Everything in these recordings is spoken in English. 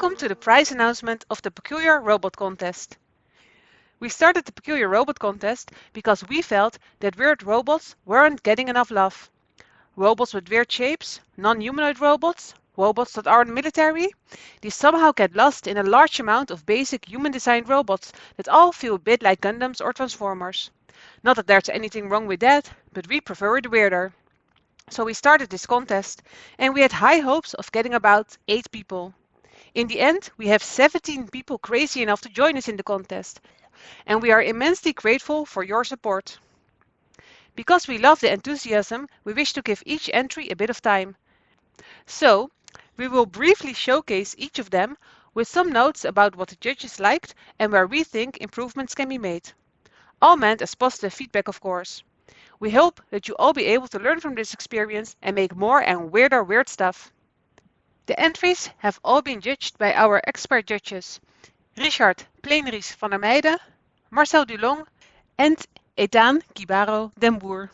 Welcome to the prize announcement of the Peculiar Robot Contest. We started the Peculiar Robot Contest because we felt that weird robots weren't getting enough love. Robots with weird shapes, non-humanoid robots, robots that aren't military, these somehow get lost in a large amount of basic human-designed robots that all feel a bit like Gundams or Transformers. Not that there's anything wrong with that, but we prefer it weirder. So we started this contest, and we had high hopes of getting about 8 people. In the end, we have 17 people crazy enough to join us in the contest, and we are immensely grateful for your support. Because we love the enthusiasm, we wish to give each entry a bit of time. So, we will briefly showcase each of them with some notes about what the judges liked and where we think improvements can be made. All meant as positive feedback, of course. We hope that you all be able to learn from this experience and make more and weirder weird stuff. The entries have all been judged by our expert judges, Richard Pleenries van der Meijden, Marcel Dulong, and Ethan Kibaro den Boer.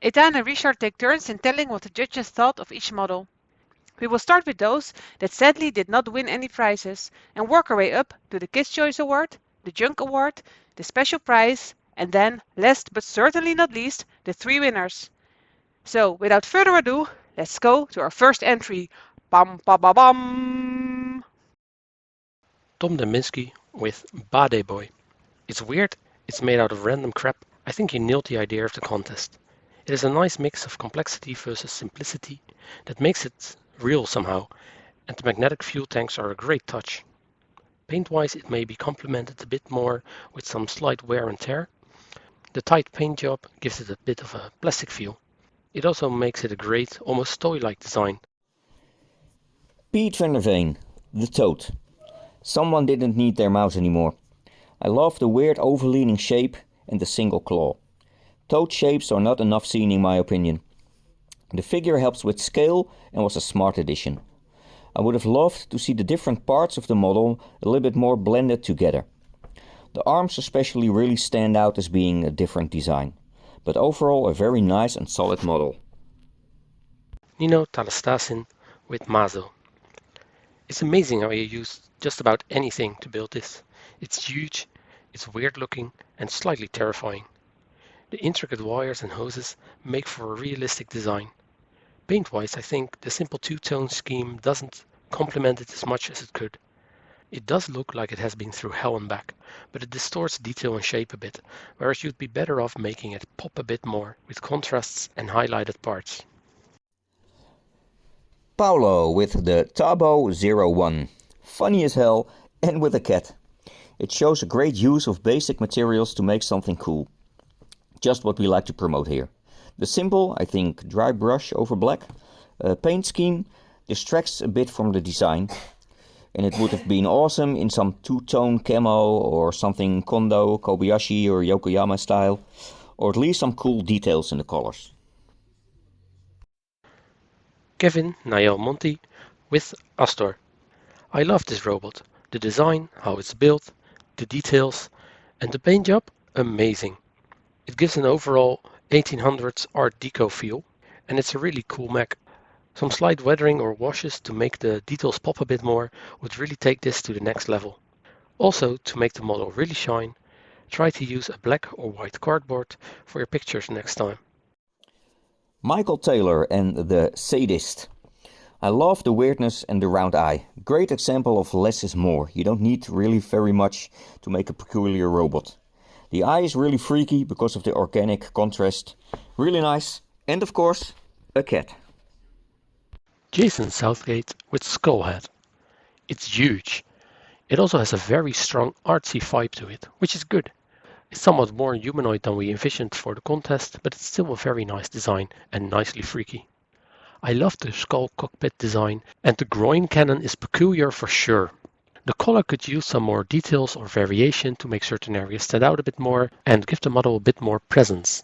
Ethan and Richard take turns in telling what the judges thought of each model. We will start with those that sadly did not win any prizes and work our way up to the Kids' Choice Award, the Junk Award, the Special Prize, and then, last but certainly not least, the 3 winners. So, without further ado, let's go to our first entry. Bam, ba, ba, bam. Tom Dembinski with Bade Boy. It's weird, it's made out of random crap. I think you nailed the idea of the contest. It is a nice mix of complexity versus simplicity that makes it real somehow, and the magnetic fuel tanks are a great touch. Paint-wise, it may be complemented a bit more with some slight wear and tear. The tight paint job gives it a bit of a plastic feel. It also makes it a great, almost toy-like design. Piet van der Veen, the Toad. Someone didn't need their mouse anymore. I love the weird overleaning shape and the single claw. Toad shapes are not enough seen in my opinion. The figure helps with scale and was a smart addition. I would have loved to see the different parts of the model a little bit more blended together. The arms especially really stand out as being a different design, but overall a very nice and solid model. Nino Talastasin with Mazo. It's amazing how you use just about anything to build this. It's huge, it's weird looking and slightly terrifying. The intricate wires and hoses make for a realistic design. Paint-wise, I think the simple two-tone scheme doesn't complement it as much as it could. It does look like it has been through hell and back, but it distorts detail and shape a bit, whereas you'd be better off making it pop a bit more with contrasts and highlighted parts. Paolo with the Tabo 01. Funny as hell and with a cat. It shows a great use of basic materials to make something cool. Just what we like to promote here. The simple, I think, dry brush over black paint scheme distracts a bit from the design. And it would have been awesome in some two-tone camo or something Kondo, Kobayashi or Yokoyama style. Or at least some cool details in the colors. Kevin Nael Monti with Astor. I love this robot. The design, how it's built, the details, and the paint job, amazing. It gives an overall 1800s Art Deco feel, and it's a really cool mech. Some slight weathering or washes to make the details pop a bit more would really take this to the next level. Also, to make the model really shine, try to use a black or white cardboard for your pictures next time. Michael Taylor and the Sadist. I love the weirdness and the round eye. Great example of less is more. You don't need really very much to make a peculiar robot. The eye is really freaky because of the organic contrast. Really nice. And of course, a cat. Jason Southgate with Skullhead. It's huge. It also has a very strong artsy vibe to it, which is good. It's somewhat more humanoid than we envisioned for the contest, but it's still a very nice design and nicely freaky. I love the skull cockpit design, and the groin cannon is peculiar for sure. The color could use some more details or variation to make certain areas stand out a bit more and give the model a bit more presence.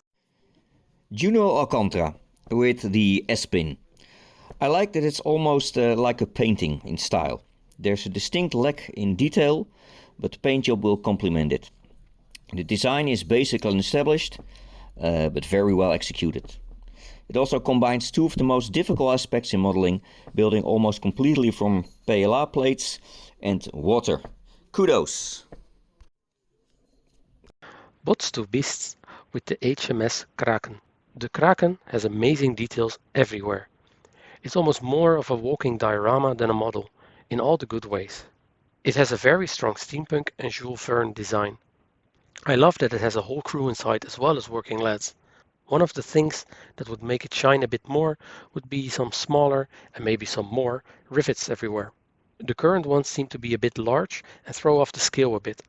Juno Alcantara with the S-Pin. I like that it's almost like a painting in style. There's a distinct lack in detail, but the paint job will complement it. The design is basic and established, but very well executed. It also combines two of the most difficult aspects in modeling, building almost completely from PLA plates and water. Kudos! Bots to beasts with the HMS Kraken. The Kraken has amazing details everywhere. It's almost more of a walking diorama than a model, in all the good ways. It has a very strong steampunk and Jules Verne design. I love that it has a whole crew inside as well as working lads. One of the things that would make it shine a bit more would be some smaller, and maybe some more, rivets everywhere. The current ones seem to be a bit large and throw off the scale a bit.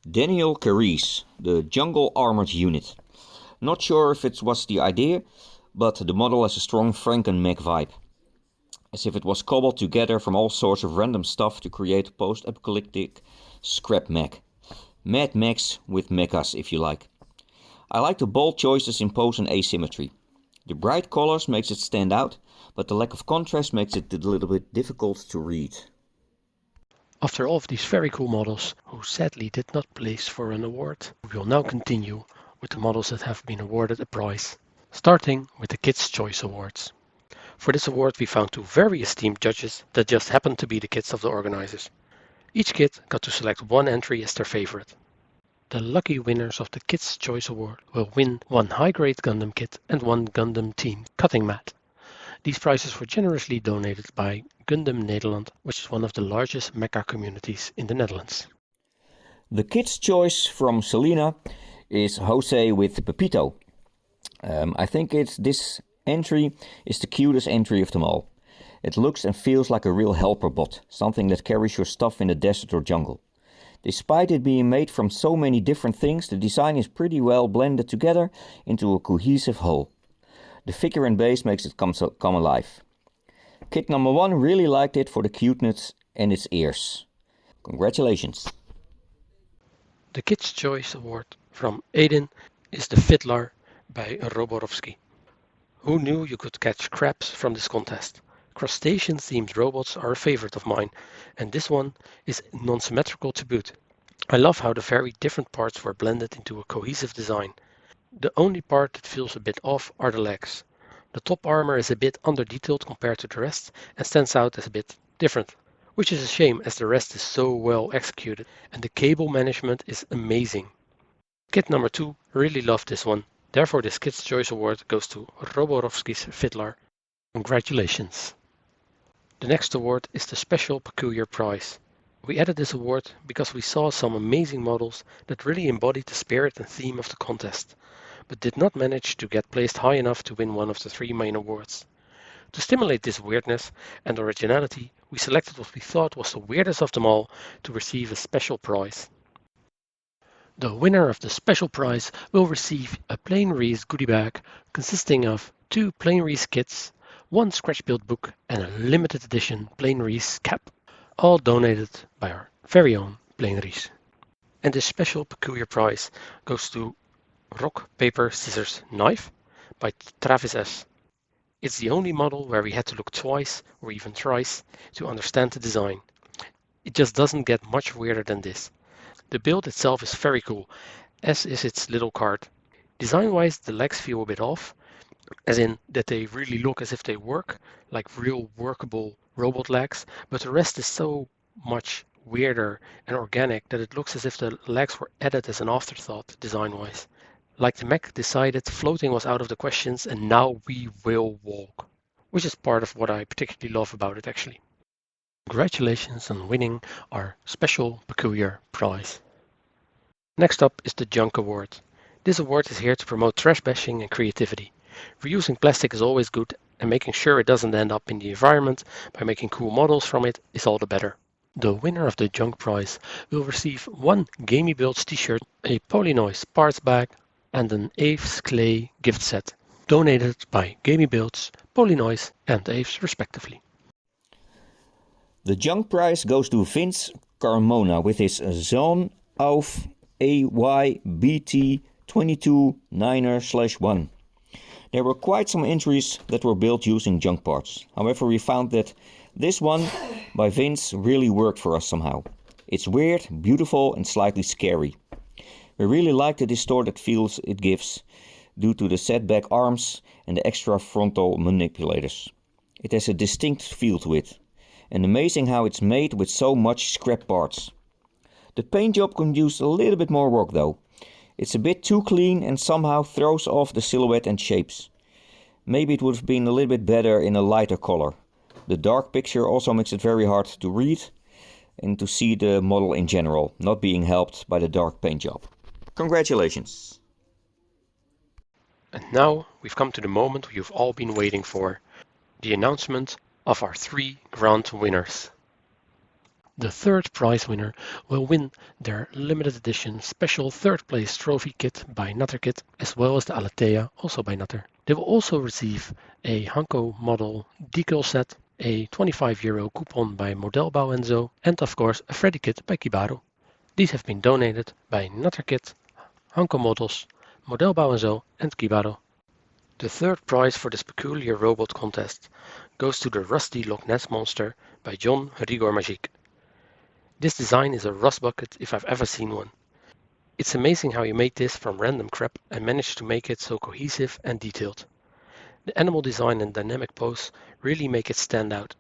Daniel Carice, the Jungle Armored Unit. Not sure if it was the idea, but the model has a strong Franken-Mech vibe. As if it was cobbled together from all sorts of random stuff to create a post-apocalyptic scrap mech. Mad Max with mechas, if you like. I like the bold choices in pose and asymmetry. The bright colors makes it stand out, but the lack of contrast makes it a little bit difficult to read. After all of these very cool models, who sadly did not place for an award, we will now continue with the models that have been awarded a prize, starting with the Kids' Choice Awards. For this award we found two very esteemed judges that just happened to be the kids of the organizers. Each kid got to select one entry as their favorite. The lucky winners of the Kids' Choice Award will win one high-grade Gundam kit and one Gundam-themed cutting mat. These prizes were generously donated by Gundam Nederland, which is one of the largest mecha communities in the Netherlands. The Kids' Choice from Selena is Jose with Pepito. I think this entry is the cutest entry of them all. It looks and feels like a real helper bot, something that carries your stuff in the desert or jungle. Despite it being made from so many different things, the design is pretty well blended together into a cohesive whole. The figure and base makes it come alive. Kid number 1 really liked it for the cuteness and its ears. Congratulations! The Kids' Choice Award from Aiden is the Fiddler by Roborovsky. Who knew you could catch crabs from this contest? Crustacean-themed robots are a favorite of mine, and this one is non-symmetrical to boot. I love how the very different parts were blended into a cohesive design. The only part that feels a bit off are the legs. The top armor is a bit under-detailed compared to the rest and stands out as a bit different, which is a shame as the rest is so well executed and the cable management is amazing. Kid number 2 really loved this one, therefore this Kids' Choice Award goes to Roborovsky's Fiddler. Congratulations! The next award is the Special Peculiar Prize. We added this award because we saw some amazing models that really embodied the spirit and theme of the contest, but did not manage to get placed high enough to win one of the 3 main awards. To stimulate this weirdness and originality, we selected what we thought was the weirdest of them all to receive a special prize. The winner of the special prize will receive a Plain Reese goodie bag consisting of 2 Plain Reese kits, 1 scratch-built book and a limited edition Plain Reese cap, all donated by our very own Plain Reese. And this special peculiar prize goes to Rock, Paper, Scissors, Knife by Travis S. It's the only model where we had to look twice or even thrice to understand the design. It just doesn't get much weirder than this. The build itself is very cool, as is its little card. Design-wise, the legs feel a bit off, as in that they really look as if they work, like real workable robot legs, but the rest is so much weirder and organic that it looks as if the legs were added as an afterthought design-wise. Like the mech decided floating was out of the questions and now we will walk, which is part of what I particularly love about it actually. Congratulations on winning our special peculiar prize. Next up is the Junk Award. This award is here to promote trash bashing and creativity. Reusing plastic is always good, and making sure it doesn't end up in the environment by making cool models from it is all the better. The winner of the Junk Prize will receive 1 Gamey Builds t-shirt, a Polynoise parts bag, and an Aves Clay gift set, donated by Gamey Builds, Polynoise and Aves respectively. The Junk Prize goes to Vince Carmona with his Zone auf AYBT 22-9er/1. There were quite some entries that were built using junk parts. However, we found that this one by Vince really worked for us somehow. It's weird, beautiful and slightly scary. We really like the distorted feels it gives. due to the setback arms and the extra frontal manipulators. It has a distinct feel to it, and amazing how it's made with so much scrap parts. The paint job could use a little bit more work though. It's a bit too clean and somehow throws off the silhouette and shapes. Maybe it would have been a little bit better in a lighter color. The dark picture also makes it very hard to read and to see the model in general, not being helped by the dark paint job. Congratulations! And now we've come to the moment you've all been waiting for, the announcement of our 3 grand winners. The third prize winner will win their limited edition special third place trophy kit by Nutter Kit, as well as the Aletheia, also by Nutter. They will also receive a Hanko model decal set, a €25 coupon by Modelbau & Zo, and of course a Freddy kit by Kibaro. These have been donated by Nutter Kit, Hanko Models, Modelbau & Zo and Kibaro. The third prize for this peculiar robot contest goes to the Rusty Loch Ness Monster by John Rigor Magique. This design is a rust bucket if I've ever seen one. It's amazing how you made this from random crap and managed to make it so cohesive and detailed. The animal design and dynamic pose really make it stand out.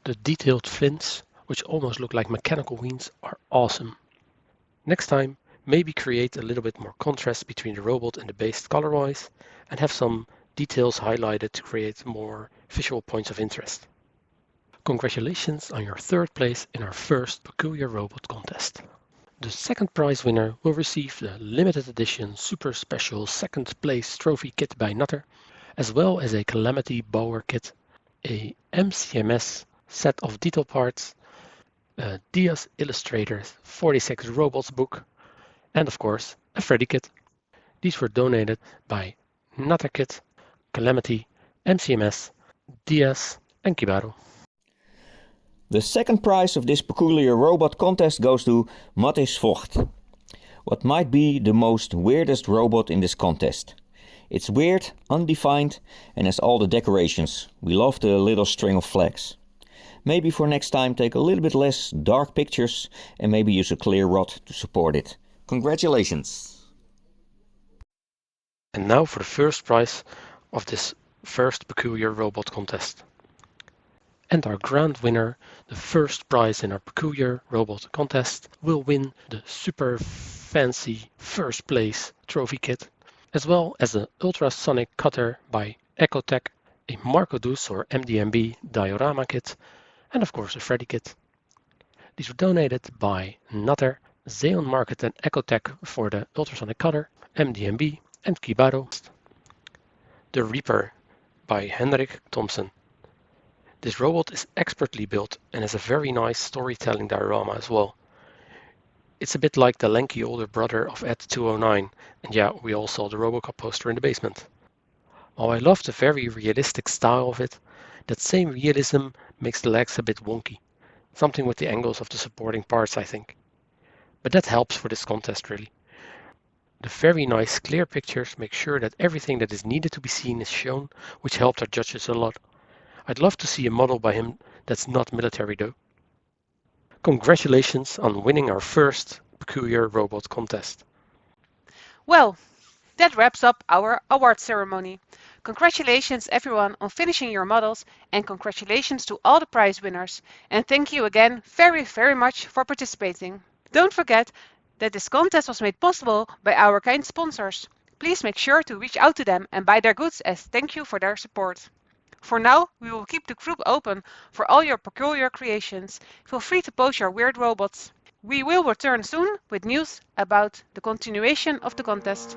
The detailed fins, which almost look like mechanical wings, are awesome. Next time, maybe create a little bit more contrast between the robot and the base color-wise, and have some details highlighted to create more visual points of interest. Congratulations on your third place in our first Peculiar Robot contest. The second prize winner will receive the limited edition super special second place trophy kit by Nutter, as well as a Calamity Bower kit, a MCMS set of detail parts, a Diaz Illustrator 46 Robots book, and of course a Freddy kit. These were donated by Nutter Kit, Calamity, MCMS, Diaz and Kibaro. The second prize of this peculiar robot contest goes to Matthijs Vocht. What might be the most weirdest robot in this contest. It's weird, undefined and has all the decorations. We love the little string of flags. Maybe for next time take a little bit less dark pictures and maybe use a clear rod to support it. Congratulations! And now for the first prize of this first Peculiar Robot contest. And our grand winner, the first prize in our Peculiar Robot contest, will win the super fancy first place trophy kit, as well as an ultrasonic cutter by Ecotech, a Marco Dus or MDMB diorama kit, and of course a Freddy kit. These were donated by Nutter, Xeon Market and Ecotech for the ultrasonic cutter, MDMB and Kibaro. The Reaper by Henrik Thompson. This robot is expertly built and has a very nice storytelling diorama as well. It's a bit like the lanky older brother of Ed 209, and yeah, we all saw the Robocop poster in the basement. While I love the very realistic style of it, that same realism makes the legs a bit wonky. Something with the angles of the supporting parts, I think. But that helps for this contest really. The very nice clear pictures make sure that everything that is needed to be seen is shown, which helped our judges a lot. I'd love to see a model by him that's not military though. Congratulations on winning our first Peculiar Robot contest. Well, that wraps up our award ceremony. Congratulations everyone on finishing your models, and congratulations to all the prize winners. And thank you again very much for participating. Don't forget that this contest was made possible by our kind sponsors. Please make sure to reach out to them and buy their goods as thank you for their support. For now, we will keep the group open for all your peculiar creations. Feel free to post your weird robots. We will return soon with news about the continuation of the contest.